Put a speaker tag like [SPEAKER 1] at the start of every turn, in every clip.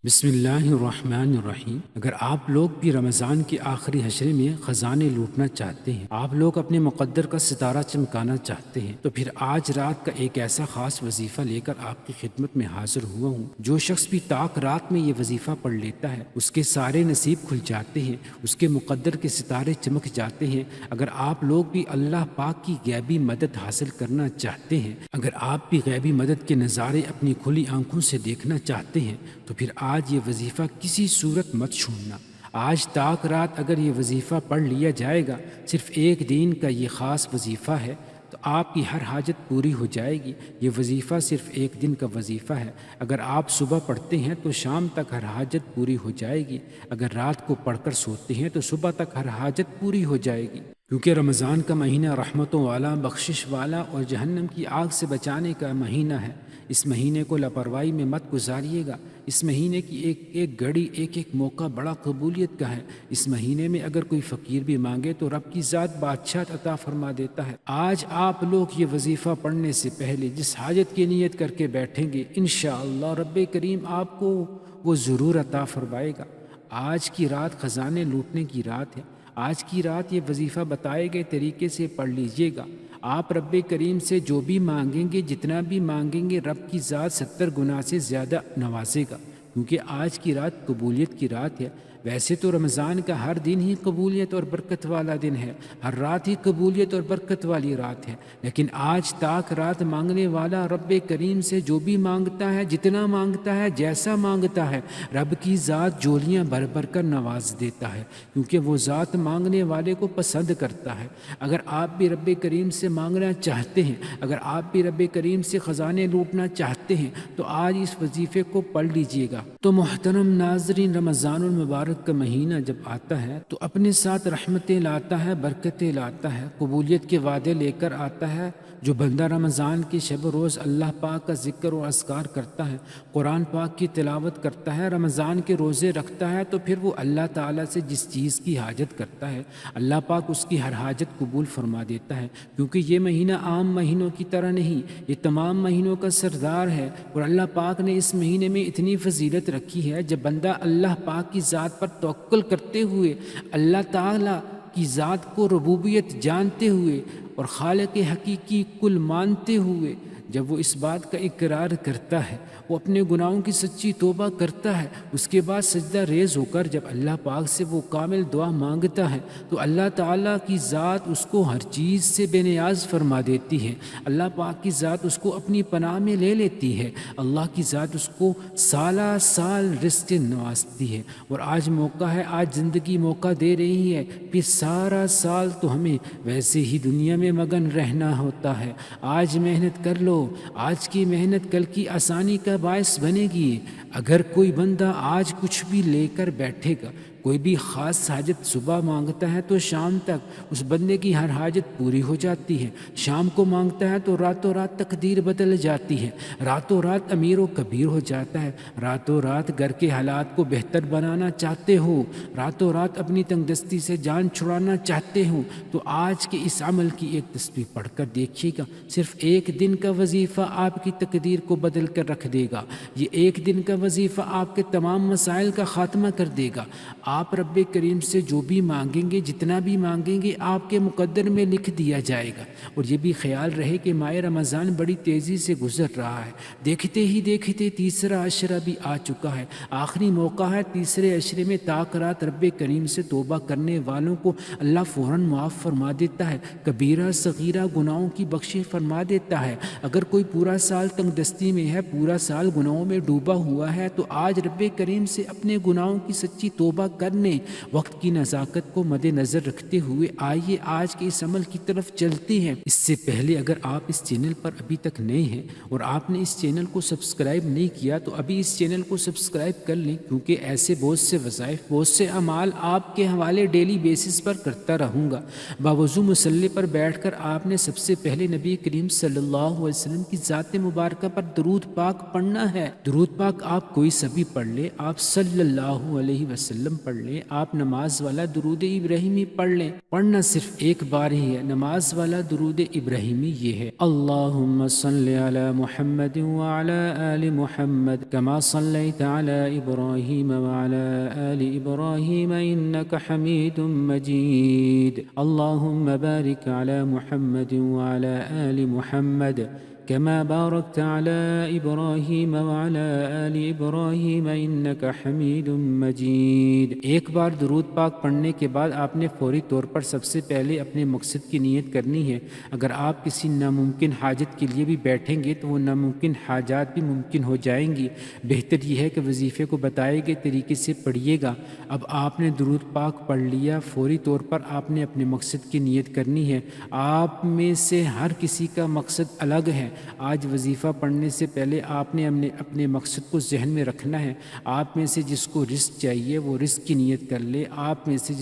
[SPEAKER 1] بسم اللہ الرحمن الرحیم۔ اگر آپ لوگ بھی رمضان کے آخری حشرے میں خزانے لوٹنا چاہتے ہیں، آپ لوگ اپنے مقدر کا ستارہ چمکانا چاہتے ہیں، تو پھر آج رات کا ایک ایسا خاص وظیفہ لے کر آپ کی خدمت میں حاضر ہوا ہوں۔ جو شخص بھی تاک رات میں یہ وظیفہ پڑھ لیتا ہے، اس کے سارے نصیب کھل جاتے ہیں، اس کے مقدر کے ستارے چمک جاتے ہیں۔ اگر آپ لوگ بھی اللہ پاک کی غیبی مدد حاصل کرنا چاہتے ہیں، اگر آپ بھی غیبی مدد کے نظارے اپنی کھلی آنکھوں سے دیکھنا چاہتے ہیں، تو پھر آج یہ وظیفہ کسی صورت مت چھوڑنا۔ آج تاک رات اگر یہ وظیفہ پڑھ لیا جائے گا، صرف ایک دن کا یہ خاص وظیفہ ہے، تو آپ کی ہر حاجت پوری ہو جائے گی۔ یہ وظیفہ صرف ایک دن کا وظیفہ ہے۔ اگر آپ صبح پڑھتے ہیں تو شام تک ہر حاجت پوری ہو جائے گی۔ اگر رات کو پڑھ کر سوتے ہیں تو صبح تک ہر حاجت پوری ہو جائے گی۔ کیونکہ رمضان کا مہینہ رحمتوں والا، بخشش والا اور جہنم کی آگ سے بچانے کا مہینہ ہے۔ اس مہینے کو لاپرواہی میں مت گزاریے گا۔ اس مہینے کی ایک ایک گھڑی، ایک ایک موقع بڑا قبولیت کا ہے۔ اس مہینے میں اگر کوئی فقیر بھی مانگے تو رب کی ذات بادشاہ عطا فرما دیتا ہے۔ آج آپ لوگ یہ وظیفہ پڑھنے سے پہلے جس حاجت کی نیت کر کے بیٹھیں گے، انشاءاللہ رب کریم آپ کو وہ ضرور عطا فرمائے گا۔ آج کی رات خزانے لوٹنے کی رات ہے۔ آج کی رات یہ وظیفہ بتائے گئے طریقے سے پڑھ لیجئے گا۔ آپ رب کریم سے جو بھی مانگیں گے، جتنا بھی مانگیں گے، رب کی ذات 70 گنا سے زیادہ نوازے گا، کیونکہ آج کی رات قبولیت کی رات ہے۔ ویسے تو رمضان کا ہر دن ہی قبولیت اور برکت والا دن ہے، ہر رات ہی قبولیت اور برکت والی رات ہے، لیکن آج تاک رات مانگنے والا رب کریم سے جو بھی مانگتا ہے، جتنا مانگتا ہے، جیسا مانگتا ہے، رب کی ذات جولیاں بھر بھر کر نواز دیتا ہے، کیونکہ وہ ذات مانگنے والے کو پسند کرتا ہے۔ اگر آپ بھی رب کریم سے مانگنا چاہتے ہیں، اگر آپ بھی رب کریم سے خزانے لوٹنا چاہتے ہیں، تو آج اس وظیفے کو پڑھ لیجئے گا۔ تو محترم ناظرین، رمضان المبارک کا مہینہ جب آتا ہے تو اپنے ساتھ رحمتیں لاتا ہے، برکتیں لاتا ہے، قبولیت کے وعدے لے کر آتا ہے۔ جو بندہ رمضان کے شب روز اللہ پاک کا ذکر و اذکار کرتا ہے، قرآن پاک کی تلاوت کرتا ہے، رمضان کے روزے رکھتا ہے، تو پھر وہ اللہ تعالیٰ سے جس چیز کی حاجت کرتا ہے، اللہ پاک اس کی ہر حاجت قبول فرما دیتا ہے، کیونکہ یہ مہینہ عام مہینوں کی طرح نہیں، یہ تمام مہینوں کا سردار ہے۔ اور اللہ پاک نے اس مہینے میں اتنی فضیلت رکھی ہے، جب بندہ اللہ پاک کی ذات پر توکل کرتے ہوئے، اللہ تعالیٰ کی ذات کو ربوبیت جانتے ہوئے اور خالق حقیقی کل مانتے ہوئے جب وہ اس بات کا اقرار کرتا ہے، وہ اپنے گناہوں کی سچی توبہ کرتا ہے، اس کے بعد سجدہ ریز ہو کر جب اللہ پاک سے وہ کامل دعا مانگتا ہے، تو اللہ تعالیٰ کی ذات اس کو ہر چیز سے بے نیاز فرما دیتی ہے۔ اللہ پاک کی ذات اس کو اپنی پناہ میں لے لیتی ہے۔ اللہ کی ذات اس کو سالہ سال رزق نوازتی ہے۔ اور آج موقع ہے، آج زندگی موقع دے رہی ہے، پھر سارا سال تو ہمیں ویسے ہی دنیا میں مگن رہنا ہوتا ہے۔ آج محنت کر لو، آج کی محنت کل کی آسانی کا باعث بنے گی۔ اگر کوئی بندہ آج کچھ بھی لے کر بیٹھے گا، کوئی بھی خاص حاجت صبح مانگتا ہے تو شام تک اس بندے کی ہر حاجت پوری ہو جاتی ہے۔ شام کو مانگتا ہے تو راتوں رات تقدیر بدل جاتی ہے، راتوں رات امیر و کبیر ہو جاتا ہے۔ راتوں رات گھر کے حالات کو بہتر بنانا چاہتے ہو، راتوں رات اپنی تنگ دستی سے جان چھڑانا چاہتے ہو، تو آج کے اس عمل کی ایک تسبیح پڑھ کر دیکھیے گا۔ صرف ایک دن کا وظیفہ آپ کی تقدیر کو بدل کر رکھ دے گا۔ یہ ایک دن کا وظیفہ آپ کے تمام مسائل کا خاتمہ کر دے گا۔ آپ رب کریم سے جو بھی مانگیں گے، جتنا بھی مانگیں گے، آپ کے مقدر میں لکھ دیا جائے گا۔ اور یہ بھی خیال رہے کہ ماہ رمضان بڑی تیزی سے گزر رہا ہے، دیکھتے ہی دیکھتے تیسرا عشرہ بھی آ چکا ہے۔ آخری موقع ہے تیسرے عشرے میں، تاک رات رب کریم سے توبہ کرنے والوں کو اللہ فوراً معاف فرما دیتا ہے، کبیرہ صغیرہ گناہوں کی بخشش فرما دیتا ہے۔ اگر کوئی پورا سال تنگ دستی میں ہے، پورا سال گناہوں میں ڈوبا ہوا ہے، تو آج رب کریم سے اپنے گناہوں کی سچی توبہ کرنے، وقت کی نزاکت کو مد نظر رکھتے ہوئے آئیے آج کے اس عمل کی طرف چلتے ہیں۔ اس سے پہلے اگر آپ اس چینل پر ابھی تک نئے ہیں اور آپ نے اس چینل کو سبسکرائب نہیں کیا، تو ابھی اس چینل کو سبسکرائب کر لیں، کیونکہ ایسے بہت سے وظائف، بہت سے اعمال آپ کے حوالے ڈیلی بیسس پر کرتا رہوں گا۔ باوضو مصلی پر بیٹھ کر آپ نے سب سے پہلے نبی کریم صلی اللہ علیہ وسلم کی ذات مبارکہ پر درود پاک پڑھنا ہے۔ درود پاک آپ کوئی سا بھی پڑھ لے، آپ صلی اللہ علیہ وسلم پڑھ پڑھ لیں، آپ نماز والا درود ابراہیمی پڑھ لیں۔ پڑھنا صرف ایک بار ہی ہے۔ نماز والا درود ابراہیمی یہ ہے: اللہم صلی علی محمد وعلی آل محمد کما صلیت علی ابراہیم وعلی آل ابراہیم انک حمید مجید، اللہم بارک علی محمد وعلی آل محمد كما باركت على إبراهيم وعلى آل إبراهيم إنك حميد مجید۔ ایک بار درود پاک پڑھنے کے بعد آپ نے فوری طور پر سب سے پہلے اپنے مقصد کی نیت کرنی ہے۔ اگر آپ کسی ناممکن حاجت کے لیے بھی بیٹھیں گے تو وہ ناممکن حاجات بھی ممکن ہو جائیں گی۔ بہتر یہ ہے کہ وظیفے کو بتائے گئے طریقے سے پڑھیے گا۔ اب آپ نے درود پاک پڑھ لیا، فوری طور پر آپ نے اپنے مقصد کی نیت کرنی ہے۔ آپ میں سے ہر کسی کا مقصد الگ ہے۔ آج وظیفہ پڑھنے سے پہلے آپ نے اپنے مقصد کو ذہن میں رکھنا ہے۔ آپ میں سے جس کو رزق چاہیے وہ رزق کی نیت کر لے۔ آپ میں سے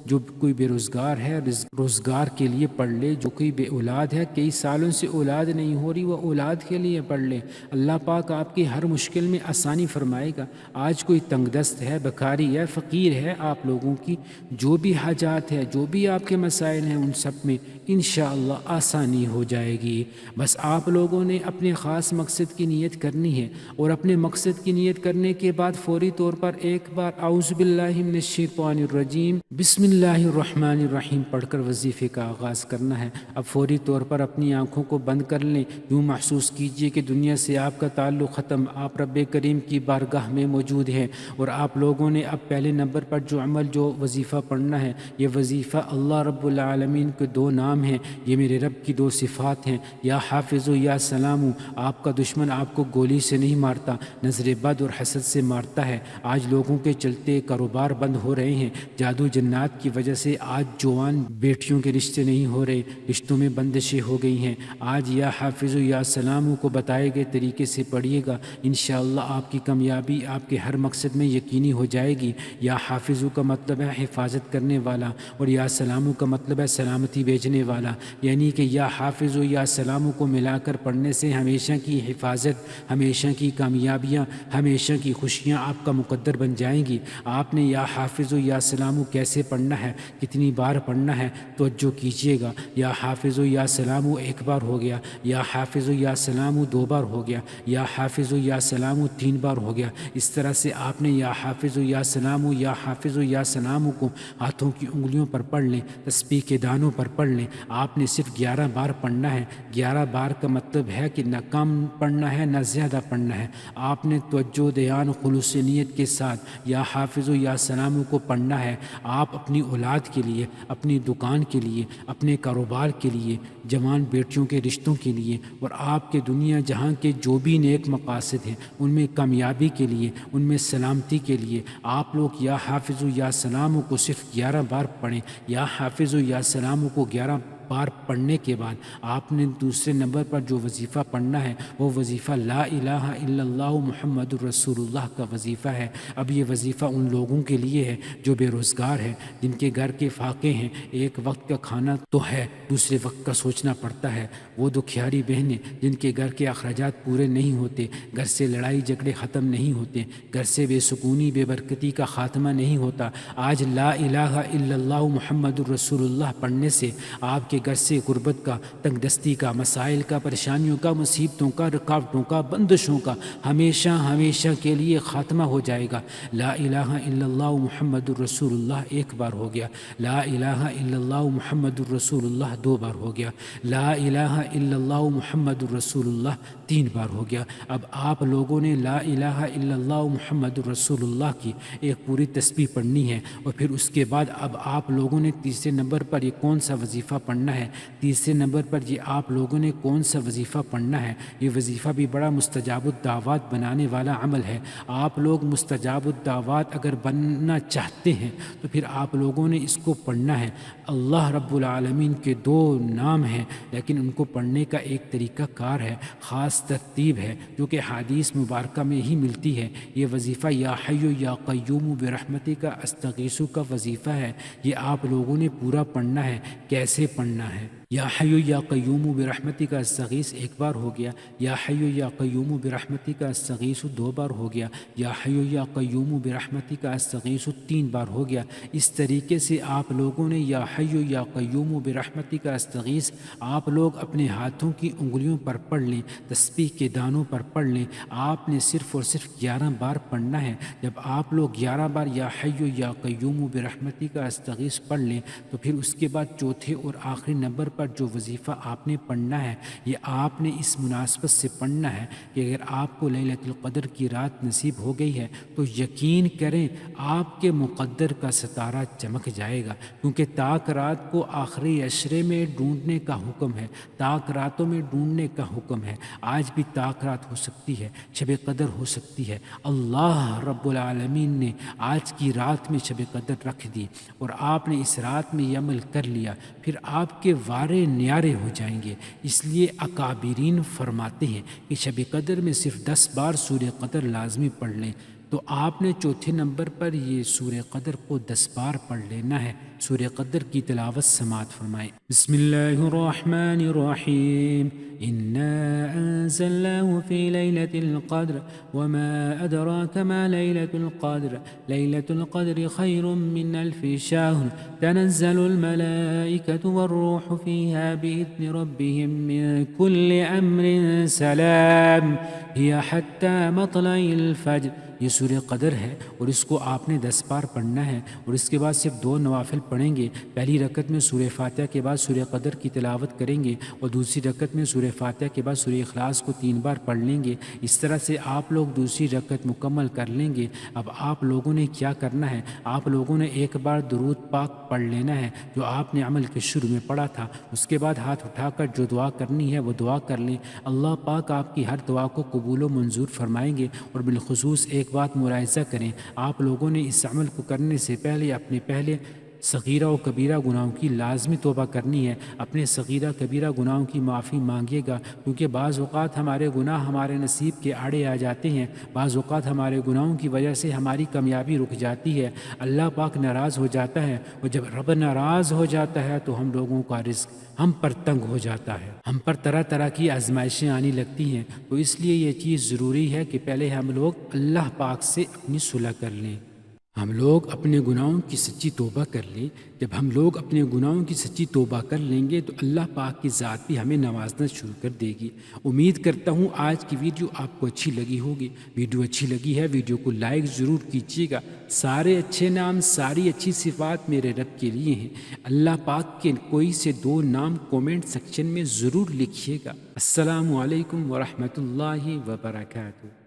[SPEAKER 1] جو کوئی بے روزگار ہے روزگار کے لیے پڑھ لے۔ جو کوئی بے اولاد ہے، کئی سالوں سے اولاد نہیں ہو رہی، وہ اولاد کے لیے پڑھ لے۔ اللہ پاک آپ کی ہر مشکل میں آسانی فرمائے گا۔ آج کوئی تنگ دست ہے، بکاری ہے، فقیر ہے، آپ لوگوں کی جو بھی حاجات ہے، جو بھی آپ کے مسائل ہیں، ان سب میں انشاءاللہ آسانی ہو جائے گی۔ بس آپ لوگوں نے اپنے خاص مقصد کی نیت کرنی ہے، اور اپنے مقصد کی نیت کرنے کے بعد فوری طور پر ایک بار اعوذ باللہ من الشیطان الرجیم بسم اللہ الرحمن الرحیم پڑھ کر وظیفے کا آغاز کرنا ہے۔ اب فوری طور پر اپنی آنکھوں کو بند کر لیں، یوں محسوس کیجئے کہ دنیا سے آپ کا تعلق ختم، آپ رب کریم کی بارگاہ میں موجود ہیں، اور آپ لوگوں نے اب پہلے نمبر پر جو وظیفہ پڑھنا ہے، یہ وظیفہ اللہ رب العالمین کے دو نام ہیں، یہ میرے رب کی دو صفات ہیں۔ یا حافظ و یا سلام، آپ کا دشمن آپ کو گولی سے نہیں مارتا، نظر بد اور حسد سے مارتا ہے۔ آج لوگوں کے چلتے کاروبار بند ہو رہے ہیں، جادو جنات کی وجہ سے آج جوان بیٹیوں کے رشتے نہیں ہو رہے، رشتوں میں بندشیں ہو گئی ہیں۔ آج یا حافظ و یا سلام کو بتائے گئے طریقے سے پڑھیے گا، انشاءاللہ آپ کی کامیابی آپ کے ہر مقصد میں یقینی ہو جائے گی۔ یا حافظ کا مطلب ہے حفاظت کرنے والا، اور یا سلام کا مطلب ہے سلامتی بھیجنے والا، یعنی کہ یا حافظ و یا سلام کو ملا کر پڑھنے سے ہمیشہ کی حفاظت، ہمیشہ کی کامیابیاں، ہمیشہ کی خوشیاں آپ کا مقدر بن جائیں گی۔ آپ نے یا حافظ و یا سلام کیسے پڑھنا ہے، کتنی بار پڑھنا ہے، توجہ کیجیے گا۔ یا حافظ و یا سلام ایک بار ہو گیا، یا حافظ و یا سلام دو بار ہو گیا، یا حافظ و یا سلام تین بار ہو گیا۔ اس طرح سے آپ نے یا حافظ و یا سلام، یا حافظ و یا سلام کو ہاتھوں کی انگلیوں پر پڑھ لیں، تسبیح کے دانوں پر پڑھ لیں۔ آپ نے صرف 11 بار پڑھنا ہے۔ 11 بار کا مطلب ہے کہ نہ کم پڑھنا ہے نہ زیادہ پڑھنا ہے۔ آپ نے توجہ، دھیان، خلوص نیت کے ساتھ یا حافظ و یا سلام کو پڑھنا ہے۔ آپ اپنی اولاد کے لیے، اپنی دکان کے لیے، اپنے کاروبار کے لیے، جوان بیٹیوں کے رشتوں کے لیے، اور آپ کے دنیا جہاں کے جو بھی نیک مقاصد ہیں ان میں کامیابی کے لیے، ان میں سلامتی کے لیے آپ لوگ یا حافظ و یا سلام کو صرف 11 بار پڑھیں۔ یا حافظ و یا سلام کو 11 بار پڑھنے کے بعد آپ نے دوسرے نمبر پر جو وظیفہ پڑھنا ہے وہ وظیفہ لا الہ الا اللہ محمد الرسول اللہ کا وظیفہ ہے۔ اب یہ وظیفہ ان لوگوں کے لیے ہے جو بے روزگار ہیں، جن کے گھر کے فاقے ہیں، ایک وقت کا کھانا تو ہے، دوسرے وقت کا سوچنا پڑتا ہے۔ وہ دکھیاری بہنیں جن کے گھر کے اخراجات پورے نہیں ہوتے، گھر سے لڑائی جھگڑے ختم نہیں ہوتے، گھر سے بے سکونی، بے برکتی کا خاتمہ نہیں ہوتا، آج لا الہ الا اللہ محمد الرسول اللہ پڑھنے سے آپ کے گھر سے غربت کا، تنگ دستی کا، مسائل کا، پریشانیوں کا، مصیبتوں کا، رکاوٹوں کا، بندشوں کا ہمیشہ ہمیشہ کے لیے خاتمہ ہو جائے گا۔ لا الہ الا اللہ محمد الرسول اللہ ایک بار ہو گیا، لا الہ الا اللہ محمد الرسول اللہ دو بار ہو گیا، لا الہ الا اللہ محمد الرسول اللہ تین بار ہو گیا۔ اب آپ لوگوں نے لا الہ الا اللہ محمد الرسول اللہ کی ایک پوری تسبیح پڑھنی ہے، اور پھر اس کے بعد اب آپ لوگوں نے تیسرے نمبر پر یہ کون سا وظیفہ پڑھنا ہے؟ تیسرے نمبر پر یہ آپ لوگوں نے کون سا وظیفہ پڑھنا ہے؟ یہ وظیفہ بھی بڑا مستجاب الدعوات بنانے والا عمل ہے۔ آپ لوگ مستجاب الدعوات اگر بننا چاہتے ہیں تو پھر آپ لوگوں نے اس کو پڑھنا ہے۔ اللہ رب العالمین کے دو نام ہیں، لیکن ان کو پڑھنے کا ایک طریقہ کار ہے، خاص ترتیب ہے جو کہ حدیث مبارکہ میں ہی ملتی ہے۔ یہ وظیفہ یا حی یا قیوم برحمتک استغیث کا وظیفہ ہے۔ یہ آپ لوگوں نے پورا پڑھنا ہے۔ کیسے پڑھنا ہے؟ یا حیو یا قیوم برحمتی کا استغیث ایک بار ہو گیا، یا حیو یا قیوم برحمتی کا استغیث دو بار ہو گیا، یا حیو یا قیوم برحمتی کا استغیث تین بار ہو گیا۔ اس طریقے سے آپ لوگوں نے یا حیو یا قیوم برحمتی کا استغیث آپ لوگ اپنے ہاتھوں کی انگلیوں پر پڑھ لیں، تسبیح کے دانوں پر پڑھ لیں۔ آپ نے صرف اور صرف 11 بار پڑھنا ہے۔ جب آپ لوگ 11 بار یا حیو یا قیوم برحمتی کا استغیث پڑھ لیں تو پھر اس کے بعد چوتھے اور آخری نمبر پر جو وظیفہ آپ نے پڑھنا ہے یہ آپ نے اس مناسبت سے پڑھنا ہے کہ اگر آپ کو لیلۃ القدر کی رات نصیب ہو گئی ہے تو یقین کریں آپ کے مقدر کا ستارہ چمک جائے گا، کیونکہ تاک رات کو آخری عشرے میں ڈھونڈنے کا حکم ہے، تاک راتوں میں ڈھونڈنے کا حکم ہے۔ آج بھی تاک رات ہو سکتی ہے، شب قدر ہو سکتی ہے۔ اللہ رب العالمین نے آج کی رات میں شب قدر رکھ دی اور آپ نے اس رات میں یہ عمل کر لیا، پھر آپ کے وارے نیارے ہو جائیں گے۔ اس لیے اکابرین فرماتے ہیں کہ شب قدر میں صرف 10 بار سورہ قدر لازمی پڑھ لیں، تو آپ نے چوتھے نمبر پر یہ سورہ قدر کو 10 بار پڑھ لینا ہے۔ سورہ قدر کی تلاوت سماعت فرمائیں۔ بسم اللہ الرحمن الرحیم، انا انزلناه في ليلة القدر وما ادراك ما ليلة القدر ليلة القدر خير من 1000 شهر تنزل الملائكة والروح فيها بإذن ربهم من كل امر سلام هي حتى مطلع الفجر۔ یہ سورہ قدر ہے اور اس کو آپ نے 10 بار پڑھنا ہے اور اس کے بعد صرف 2 نوافل پڑھیں گے۔ پہلی رکعت میں سورہ فاتحہ کے بعد سورہ قدر کی تلاوت کریں گے اور دوسری رکعت میں سورہ فاتحہ کے بعد سورہ اخلاص کو 3 بار پڑھ لیں گے۔ اس طرح سے آپ لوگ دوسری رکعت مکمل کر لیں گے۔ اب آپ لوگوں نے کیا کرنا ہے، آپ لوگوں نے ایک بار درود پاک پڑھ لینا ہے جو آپ نے عمل کے شروع میں پڑھا تھا۔ اس کے بعد ہاتھ اٹھا کر جو دعا کرنی ہے وہ دعا کر لیں۔ اللہ پاک آپ کی ہر دعا کو قبول و منظور فرمائیں گے۔ اور بالخصوص ایک بات ملاحظہ کریں، آپ لوگوں نے اس عمل کو کرنے سے پہلے اپنے پہلے صغیرہ و کبیرہ گناہوں کی لازمی توبہ کرنی ہے۔ اپنے صغیرہ کبیرہ گناہوں کی معافی مانگیے گا، کیونکہ بعض اوقات ہمارے گناہ ہمارے نصیب کے آڑے آ جاتے ہیں، بعض اوقات ہمارے گناہوں کی وجہ سے ہماری کامیابی رک جاتی ہے، اللہ پاک ناراض ہو جاتا ہے، اور جب رب ناراض ہو جاتا ہے تو ہم لوگوں کا رزق ہم پر تنگ ہو جاتا ہے، ہم پر طرح طرح کی آزمائشیں آنے لگتی ہیں۔ تو اس لیے یہ چیز ضروری ہے کہ پہلے ہم لوگ اللہ پاک سے اپنی صلح کر لیں، ہم لوگ اپنے گناہوں کی سچی توبہ کر لیں۔ جب ہم لوگ اپنے گناہوں کی سچی توبہ کر لیں گے تو اللہ پاک کی ذات بھی ہمیں نوازنا شروع کر دے گی۔ امید کرتا ہوں آج کی ویڈیو آپ کو اچھی لگی ہوگی۔ ویڈیو اچھی لگی ہے ویڈیو کو لائک ضرور کیجیے گا۔ سارے اچھے نام، ساری اچھی صفات میرے رب کے لیے ہیں۔ اللہ پاک کے کوئی سے 2 نام کومنٹ سیکشن میں ضرور لکھیے گا۔ السلام علیکم ورحمۃ اللہ وبرکاتہ۔